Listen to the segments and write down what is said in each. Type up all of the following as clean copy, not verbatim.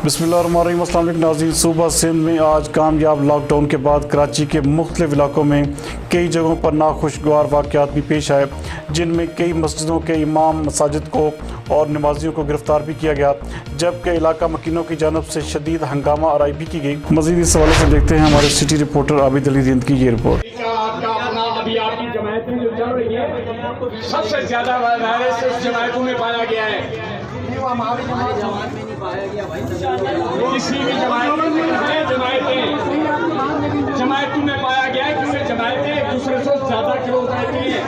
बिस्मिल्लाहिर्रहमानिर्रहीम। अस्सलाम वालेकुम नाज़रीन। सूबा सिंध में आज कामयाब लॉकडाउन के बाद कराची के मुख्तलिफ इलाकों में कई जगहों पर नाखुशगवार वाक़यात भी पेश आए, जिनमें कई मस्जिदों के इमाम, मसाजिद को और नमाजियों को गिरफ्तार भी किया गया, जबकि इलाका मकीनों की जानब से शदीद हंगामा आराई भी की गई। मज़ीद इस हवाले से देखते हैं हमारे सिटी रिपोर्टर आबिद अली रिंद की ये रिपोर्ट। अभी आपकी जमायतें जो चल रही है, सबसे ज्यादा वायरस इस जमायतों में पाया गया है। हमारी जमात में नहीं पाया गया भाई, किसी भी जमायतों में पाया गया है, क्योंकि जमायतें एक दूसरे से ज्यादा क्लोज रहती हैं।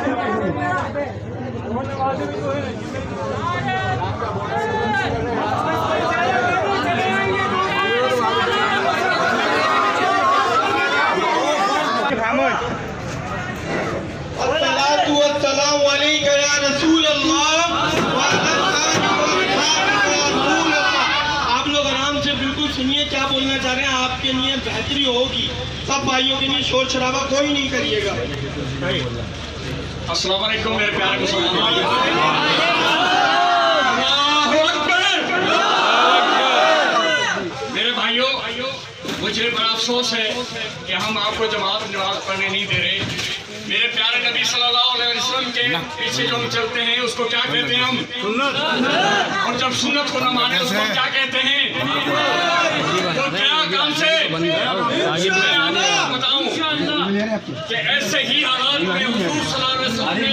सुनिए क्या बोलना चाह रहे हैं। आपके लिए बेहतरी होगी, सब भाइयों के लिए शोर शराबा कोई नहीं करिएगा। अस्सलाम वालेकुम मेरे प्यारे मुसलमान भाइयों, मेरे भाइयों, मुझे बड़ा अफसोस है कि हम आपको जमात नमाज पढ़ने नहीं दे रहे। मेरे प्यारे नबी सल्लल्लाहु अलैहि वसल्लम के पीछे जो हम चलते हैं उसको क्या कहते हैं हम? सुन्नत। और जब सुन्नत को न माने उसको क्या कहते हैं? तो क्या काम से बताऊं कि ऐसे ही हालात में हुजूर सल्लल्लाहु अलैहि वसल्लम ने